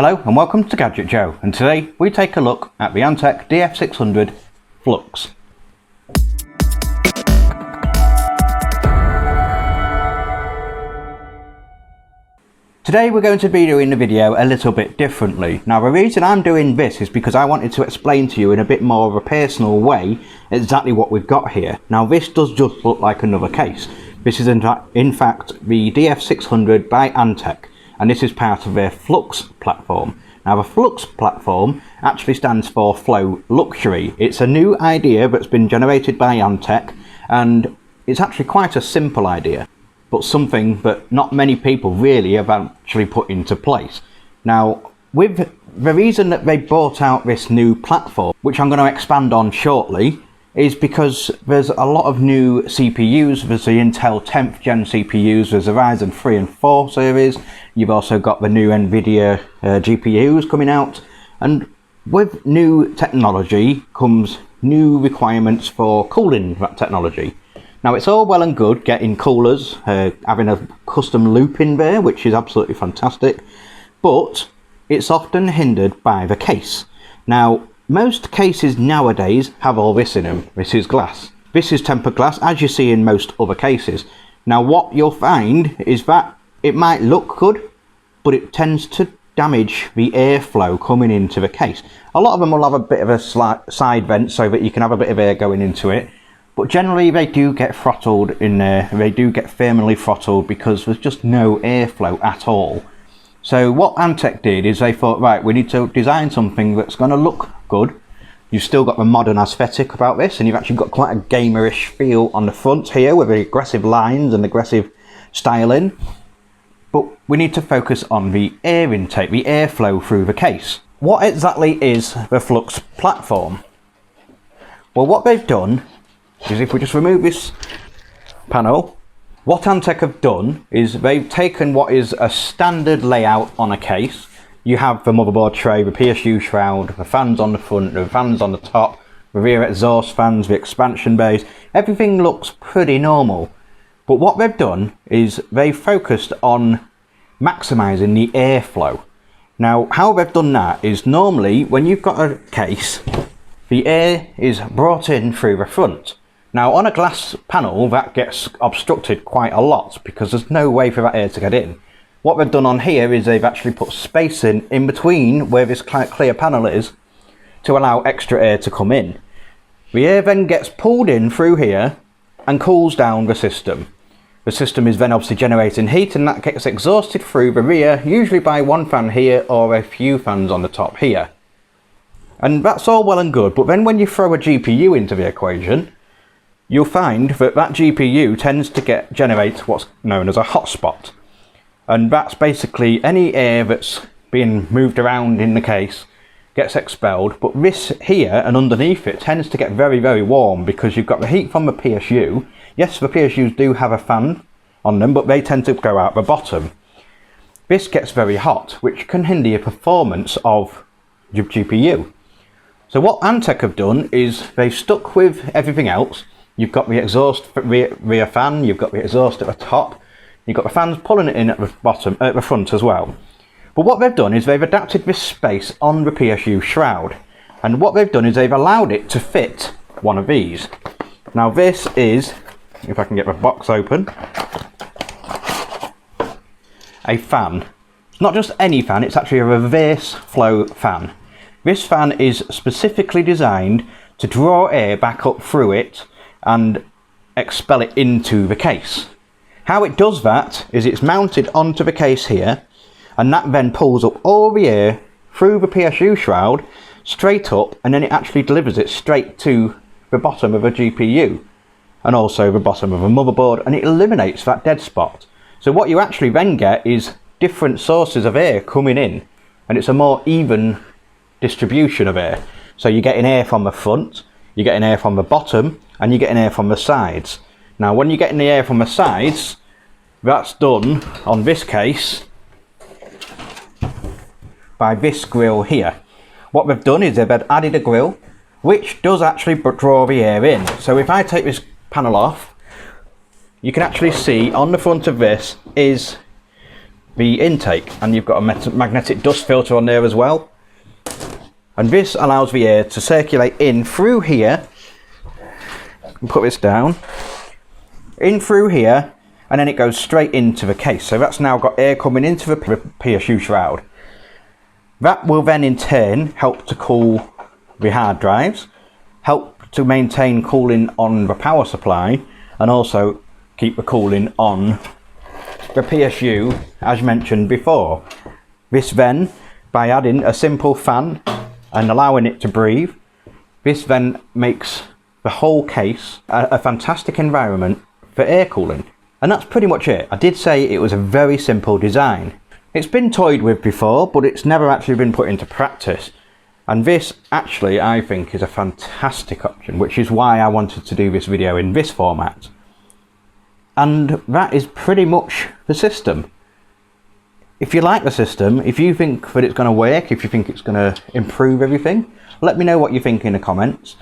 Hello and welcome to Gadget Joe, and today we take a look at the Antec Df600 Flux. Today we're going to be doing the video a little bit differently. Now the reason I'm doing this is because I wanted to explain to you in a bit more of a personal way exactly what we've got here. Now this does just look like another case. This is in fact the Df600 by Antec, and this is part of their Flux platform. Now the Flux platform actually stands for Flow Luxury. It's a new idea that's been generated by Antec, and it's actually quite a simple idea, but something that not many people really have actually put into place. Now, with the reason that they brought out this new platform, which I'm going to expand on shortly, is because there's a lot of new CPUs. There's the Intel 10th gen CPUs, there's the Ryzen 3 and 4 series, you've also got the new NVIDIA GPUs coming out, and with new technology comes new requirements for cooling that technology. Now it's all well and good getting coolers, having a custom loop in there, which is absolutely fantastic, but it's often hindered by the case. Now most cases nowadays have all this in them. This is glass. This is tempered glass, as you see in most other cases. Now what you'll find is that it might look good, but it tends to damage the airflow coming into the case. A lot of them will have a bit of a side vent so that you can have a bit of air going into it, but generally they do get throttled in there. They do get thermally throttled because there's just no airflow at all. So what Antec did is they thought, right, we need to design something that's going to look good. You've still got the modern aesthetic about this, and you've actually got quite a gamerish feel on the front here with the aggressive lines and aggressive styling. But we need to focus on the air intake, the airflow through the case. What exactly is the Flux platform? Well, what they've done is, if we just remove this panel, what Antec have done is they've taken what is a standard layout on a case. You have the motherboard tray, the PSU shroud, the fans on the front, the fans on the top, the rear exhaust fans, the expansion bays. Everything looks pretty normal. But what they've done is they've focused on maximising the airflow. Now how they've done that is, normally when you've got a case, the air is brought in through the front. Now on a glass panel that gets obstructed quite a lot because there's no way for that air to get in. What they've done on here is they've actually put space in between where this clear panel is to allow extra air to come in. The air then gets pulled in through here and cools down the system. The system is then obviously generating heat, and that gets exhausted through the rear, usually by one fan here or a few fans on the top here. And that's all well and good, but then when you throw a GPU into the equation, you'll find that that GPU tends to generate what's known as a hotspot. And that's basically any air that's being moved around in the case gets expelled, but this here and underneath it tends to get very, very warm because you've got the heat from the PSU. Yes, the PSUs do have a fan on them, but they tend to go out the bottom. This gets very hot, which can hinder your performance of your GPU. So what Antec have done is they've stuck with everything else. You've got the exhaust rear fan, you've got the exhaust at the top, you've got the fans pulling it in at the bottom, at the front as well. But what they've done is they've adapted this space on the PSU shroud, and what they've done is they've allowed it to fit one of these. Now this is, if I can get the box open, a fan. It's not just any fan, it's actually a reverse flow fan. This fan is specifically designed to draw air back up through it and expel it into the case. How it does that is it's mounted onto the case here, and that then pulls up all the air through the PSU shroud straight up, and then it actually delivers it straight to the bottom of a GPU and also the bottom of a motherboard, and it eliminates that dead spot. So what you actually then get is different sources of air coming in, and it's a more even distribution of air. So you're getting air from the front, you're getting air from the bottom, and you're getting air from the sides. Now when you're getting the air from the sides, that's done on this case by this grill here. What they've done is they've added a grill which does actually draw the air in. So if I take this panel off, you can actually see on the front of this is the intake, and you've got a magnetic dust filter on there as well. And this allows the air to circulate in through here. Put this down, in through here, and then it goes straight into the case. So that's now got air coming into the PSU shroud. That will then in turn help to cool the hard drives, help to maintain cooling on the power supply, and also keep the cooling on the PSU as mentioned before. This then, by adding a simple fan and allowing it to breathe, this then makes the whole case a fantastic environment for air cooling. And that's pretty much it. I did say it was a very simple design. It's been toyed with before, but it's never actually been put into practice. And this actually, I think, is a fantastic option, which is why I wanted to do this video in this format. And that is pretty much the system. If you like the system, if you think that it's going to work, if you think it's going to improve everything, let me know what you think in the comments.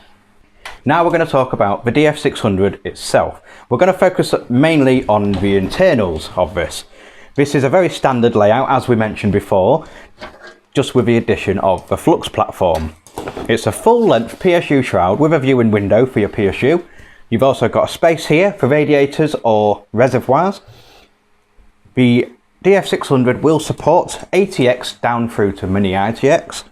Now we're going to talk about the Df600 itself. We're going to focus mainly on the internals of this. This is a very standard layout, as we mentioned before, just with the addition of the Flux platform. It's a full-length PSU shroud with a viewing window for your PSU. You've also got a space here for radiators or reservoirs. The Df600 will support ATX down through to mini ITX.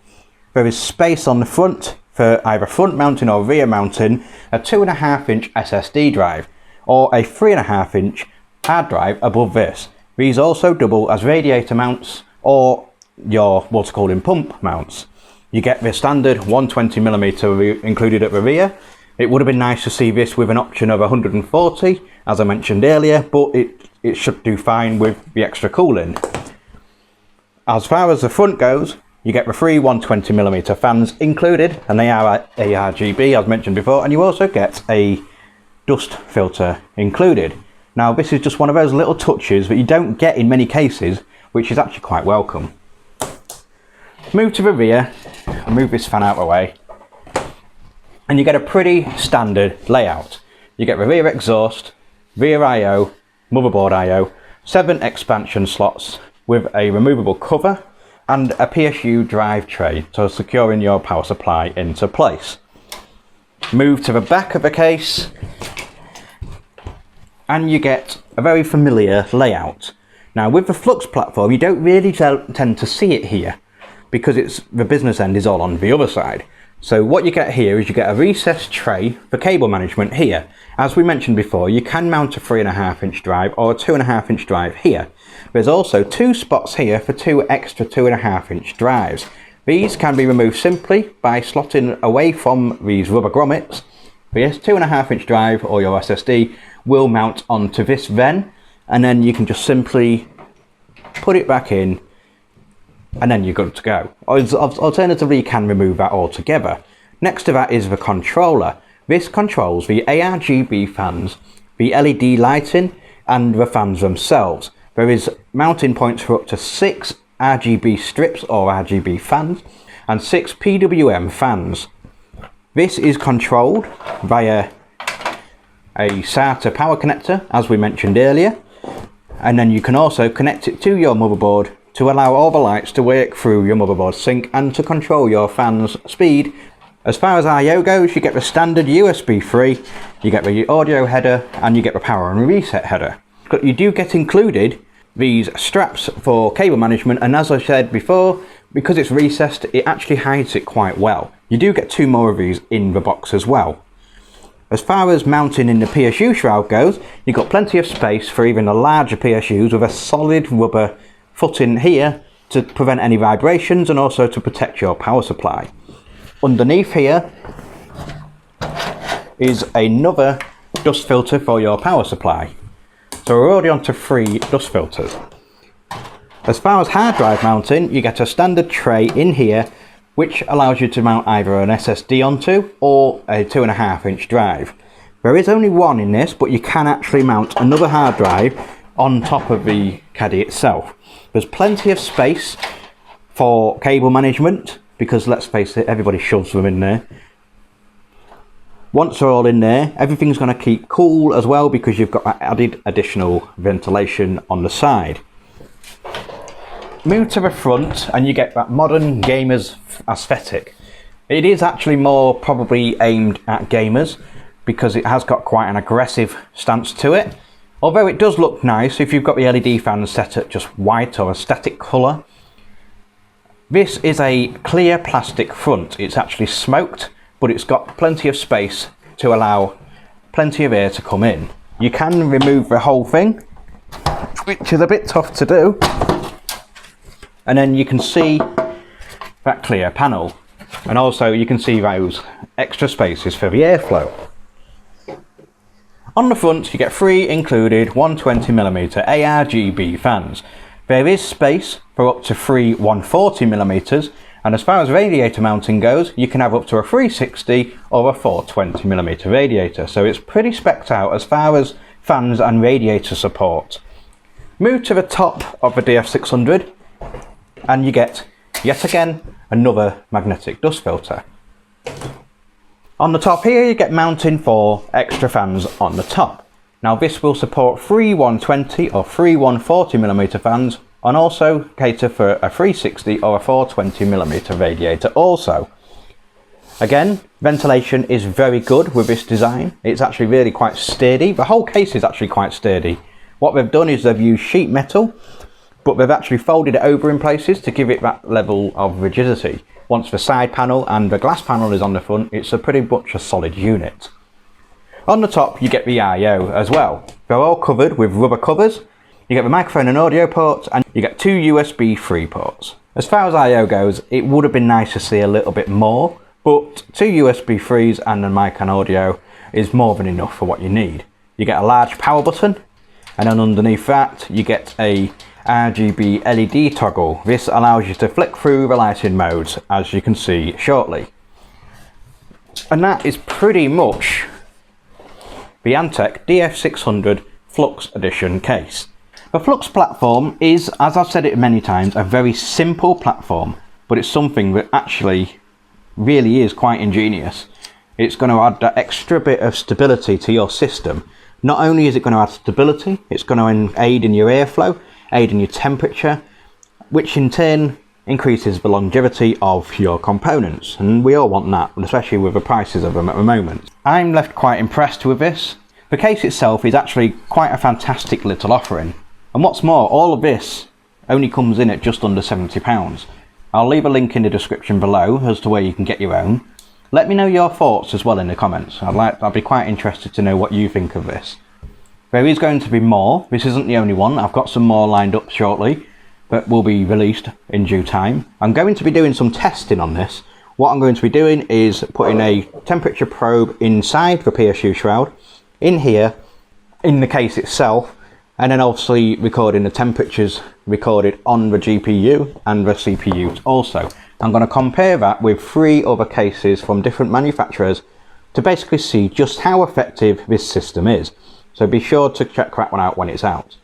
There is space on the front for either front mounting or rear mounting a 2.5-inch SSD drive or a 3.5-inch hard drive above this. These also double as radiator mounts or your water cooling pump mounts. You get the standard 120mm included at the rear. It would have been nice to see this with an option of 140, as I mentioned earlier, but it should do fine with the extra cooling. As far as the front goes, you get the three 120mm fans included, and they are ARGB as mentioned before, and you also get a dust filter included. Now this is just one of those little touches that you don't get in many cases, which is actually quite welcome. Move to the rear, and move this fan out of the way, and you get a pretty standard layout. You get the rear exhaust, rear I/O, motherboard I/O, 7 expansion slots with a removable cover, and a PSU drive tray, so securing your power supply into place. Move to the back of the case, and you get a very familiar layout. Now with the Flux platform, you don't really tend to see it here, because the business end is all on the other side. So what you get here is you get a recessed tray for cable management here. As we mentioned before, you can mount a 3.5-inch drive or a 2.5-inch drive here. There's also 2 spots here for 2 extra 2.5-inch drives. These can be removed simply by slotting away from these rubber grommets. This 2.5-inch drive or your SSD will mount onto this then, and then you can just simply put it back in, and then you're good to go. Alternatively, you can remove that altogether. Next to that is the controller. This controls the ARGB fans, the LED lighting, and the fans themselves. There is mounting points for up to 6 RGB strips or RGB fans and 6 PWM fans. This is controlled via a SATA power connector, as we mentioned earlier, and then you can also connect it to your motherboard to allow all the lights to work through your motherboard sync and to control your fan's speed. As far as I/O goes, you get the standard USB 3, you get the audio header, and you get the power and reset header. But you do get included these straps for cable management, and as I said before, because it's recessed, it actually hides it quite well. You do get 2 more of these in the box as well. As far as mounting in the PSU shroud goes, you've got plenty of space for even the larger PSUs with a solid rubber footing here to prevent any vibrations and also to protect your power supply. Underneath here is another dust filter for your power supply. So we're already on to 3 dust filters. As far as hard drive mounting, you get a standard tray in here which allows you to mount either an SSD onto or a 2.5-inch drive. There is only one in this, but you can actually mount another hard drive on top of the caddy itself. There's plenty of space for cable management, because let's face it, everybody shoves them in there. Once they're all in there, everything's going to keep cool as well, because you've got that added additional ventilation on the side. Move to the front and you get that modern gamer's aesthetic. It is actually more probably aimed at gamers because it has got quite an aggressive stance to it. Although it does look nice if you've got the LED fans set at just white or a static colour. This is a clear plastic front. It's actually smoked, but it's got plenty of space to allow plenty of air to come in. You can remove the whole thing, which is a bit tough to do. And then you can see that clear panel. And also you can see those extra spaces for the airflow. On the front you get 3 included 120mm ARGB fans. There is space for up to 3 140mm, and as far as radiator mounting goes, you can have up to a 360 or a 420mm radiator, so it's pretty specced out as far as fans and radiator support. Move to the top of the Df600 and you get, yet again, another magnetic dust filter. On the top here you get mounting for extra fans on the top. Now this will support 3 120 or 3 140mm fans and also cater for a 360 or a 420mm radiator also. Again, ventilation is very good with this design. It's actually really quite sturdy. The whole case is actually quite sturdy. What they've done is they've used sheet metal, but they've actually folded it over in places to give it that level of rigidity. Once the side panel and the glass panel is on the front, it's pretty much a solid unit. On the top you get the I/O as well. They're all covered with rubber covers. You get the microphone and audio ports, and you get 2 USB 3 ports. As far as I/O goes, it would have been nice to see a little bit more, but 2 USB 3s and a mic and audio is more than enough for what you need. You get a large power button, and then underneath that you get a RGB LED toggle. This allows you to flick through the lighting modes, as you can see shortly. And that is pretty much the Antec Df600 Flux Edition case. The Flux platform is, as I've said it many times, a very simple platform, but it's something that actually really is quite ingenious. It's going to add that extra bit of stability to your system. Not only is it going to add stability, it's going to aid in your airflow, aid in your temperature, which in turn increases the longevity of your components, and we all want that, especially with the prices of them at the moment. I'm left quite impressed with this. The case itself is actually quite a fantastic little offering, and what's more, all of this only comes in at just under £70. I'll leave a link in the description below as to where you can get your own. Let me know your thoughts as well in the comments. I'd be quite interested to know what you think of this. There is going to be more. This isn't the only one. I've got some more lined up shortly that will be released in due time. I'm going to be doing some testing on this. What I'm going to be doing is putting a temperature probe inside the PSU shroud, in here, in the case itself, and then obviously recording the temperatures recorded on the GPU and the CPU also. I'm going to compare that with 3 other cases from different manufacturers to basically see just how effective this system is. So be sure to check that one out when it's out.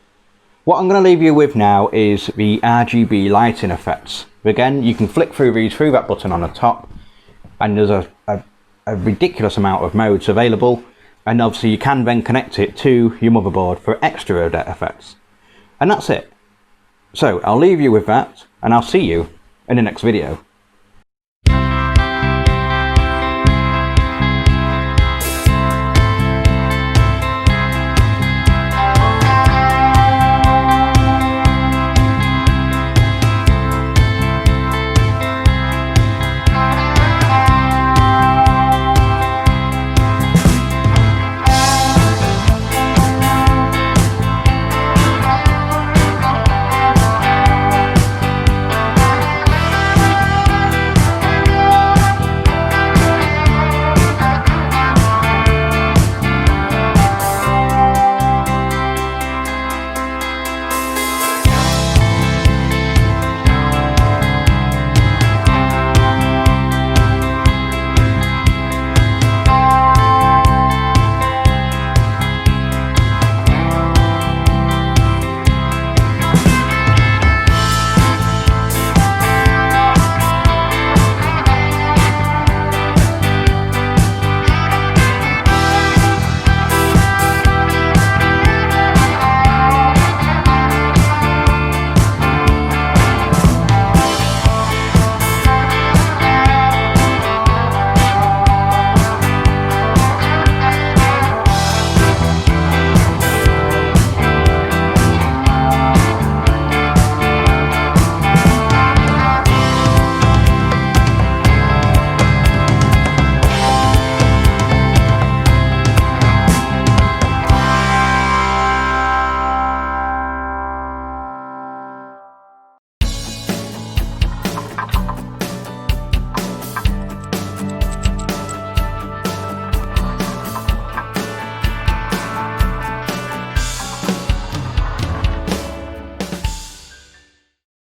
What I'm going to leave you with now is the RGB lighting effects. Again, you can flick through these through that button on the top, and there's a ridiculous amount of modes available, and obviously you can then connect it to your motherboard for extra effects. And that's it. So I'll leave you with that, and I'll see you in the next video.